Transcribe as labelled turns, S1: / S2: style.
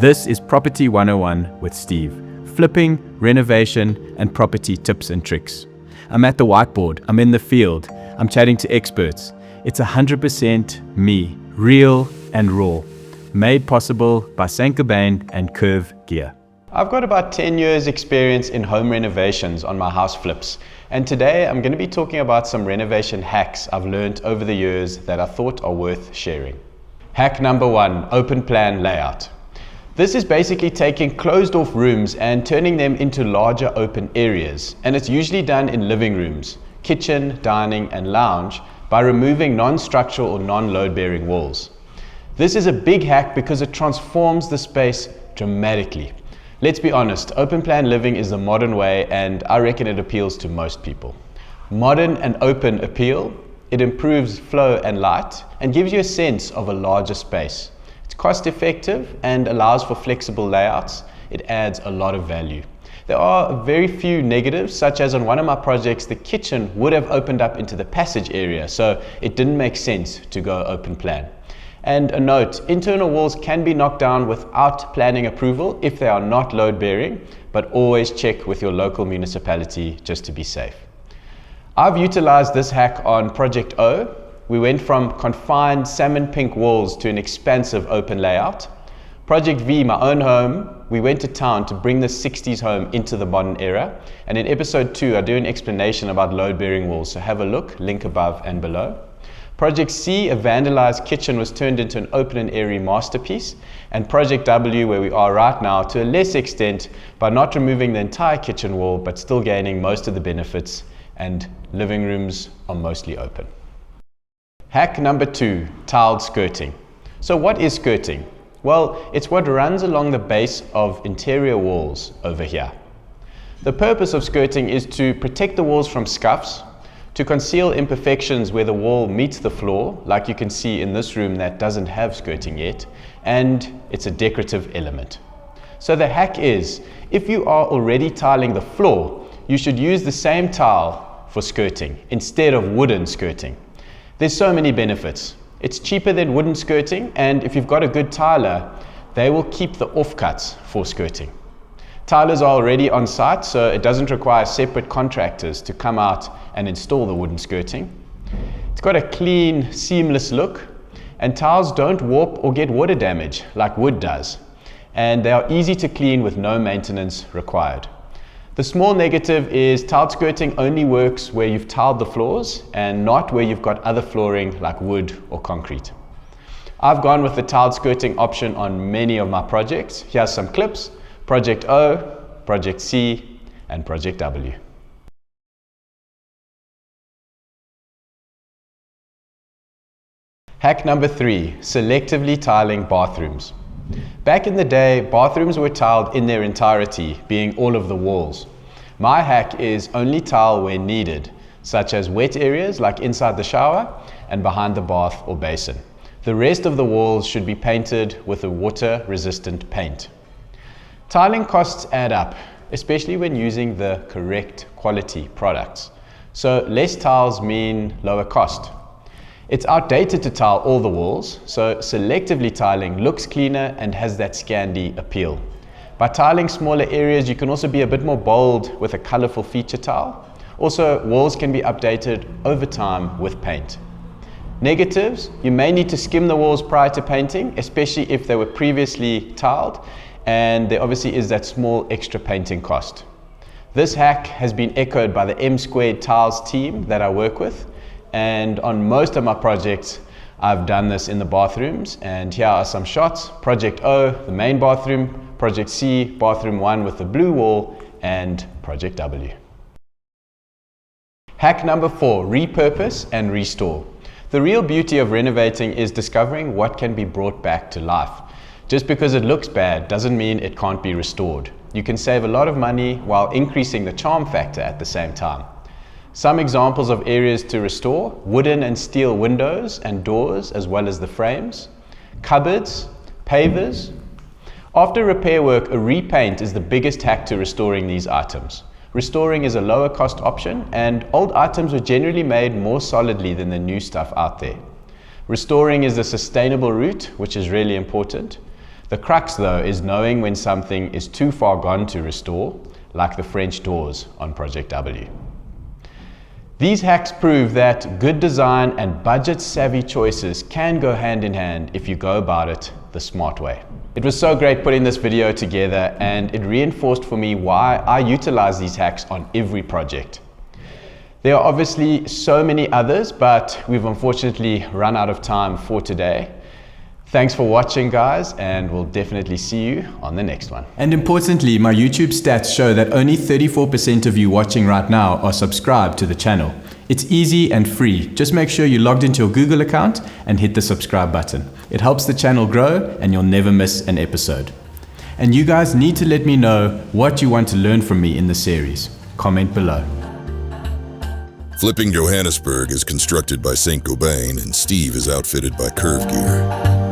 S1: This is Property 101 with Steve. Flipping, renovation, and property tips and tricks. I'm at the whiteboard, I'm in the field, I'm chatting to experts. It's 100% me, real and raw. Made possible by Saint-Gobain and Curve Gear.
S2: I've got about 10 years experience in home renovations on my house flips, and today I'm going to be talking about some renovation hacks I've learned over the years that I thought are worth sharing. Hack number 1, open plan layout. This is basically taking closed off rooms and turning them into larger open areas, and it's usually done in living rooms, kitchen, dining and lounge by removing non-structural or non-load bearing walls. This is a big hack because it transforms the space dramatically. Let's be honest, open plan living is the modern way, and I reckon it appeals to most people. Modern and open appeal, it improves flow and light and gives you a sense of a larger space. It's cost effective and allows for flexible layouts. It adds a lot of value. There are very few negatives, such as on one of my projects, the kitchen would have opened up into the passage area, so it didn't make sense to go open plan. And a note, internal walls can be knocked down without planning approval if they are not load bearing, but always check with your local municipality just to be safe. I've utilized this hack on Project O. We went from confined salmon pink walls to an expansive open layout. Project V, my own home, we went to town to bring the 60s home into the modern era. And in episode 2, I do an explanation about load bearing walls, so have a look, link above and below. Project C, a vandalized kitchen, was turned into an open and airy masterpiece. And Project W, where we are right now, to a less extent, by not removing the entire kitchen wall, but still gaining most of the benefits, and living rooms are mostly open. Hack number 2, tiled skirting. So what is skirting? Well, it's what runs along the base of interior walls over here. The purpose of skirting is to protect the walls from scuffs, to conceal imperfections where the wall meets the floor, like you can see in this room that doesn't have skirting yet, and it's a decorative element. So the hack is, if you are already tiling the floor, you should use the same tile for skirting instead of wooden skirting. There's so many benefits. It's cheaper than wooden skirting, and if you've got a good tiler, they will keep the offcuts for skirting. Tilers are already on site, so it doesn't require separate contractors to come out and install the wooden skirting. It's got a clean, seamless look, and tiles don't warp or get water damage like wood does, and they are easy to clean with no maintenance required. The small negative is tiled skirting only works where you've tiled the floors and not where you've got other flooring like wood or concrete. I've gone with the tiled skirting option on many of my projects. Here's some clips: Project O, Project C, and Project W. Hack number 3, selectively tiling bathrooms. Back in the day, bathrooms were tiled in their entirety, being all of the walls. My hack is only tile where needed, such as wet areas like inside the shower and behind the bath or basin. The rest of the walls should be painted with a water-resistant paint. Tiling costs add up, especially when using the correct quality products. So less tiles mean lower cost. It's outdated to tile all the walls, so selectively tiling looks cleaner and has that Scandi appeal. By tiling smaller areas, you can also be a bit more bold with a colorful feature tile. Also, walls can be updated over time with paint. Negatives, you may need to skim the walls prior to painting, especially if they were previously tiled, and there obviously is that small extra painting cost. This hack has been echoed by the M² Tiles team that I work with, and on most of my projects I've done this in the bathrooms, and here are some shots. Project O, the main bathroom, Project C, bathroom 1 with the blue wall, and Project W. Hack number 4, repurpose and restore. The real beauty of renovating is discovering what can be brought back to life. Just because it looks bad doesn't mean it can't be restored. You can save a lot of money while increasing the charm factor at the same time. Some examples of areas to restore: wooden and steel windows and doors, as well as the frames, cupboards, pavers. After repair work, a repaint is the biggest hack to restoring these items. Restoring is a lower cost option, and old items were generally made more solidly than the new stuff out there. Restoring is the sustainable route, which is really important. The crux though is knowing when something is too far gone to restore, like the French doors on Project W. These hacks prove that good design and budget-savvy choices can go hand in hand if you go about it the smart way. It was so great putting this video together, and it reinforced for me why I utilize these hacks on every project. There are obviously so many others, but we've unfortunately run out of time for today. Thanks for watching, guys, and we'll definitely see you on the next one.
S1: And importantly, my YouTube stats show that only 34% of you watching right now are subscribed to the channel. It's easy and free. Just make sure you logged into your Google account and hit the subscribe button. It helps the channel grow and you'll never miss an episode. And you guys need to let me know what you want to learn from me in the series. Comment below.
S3: Flipping Johannesburg is constructed by Saint-Gobain and Steve is outfitted by Curve Gear.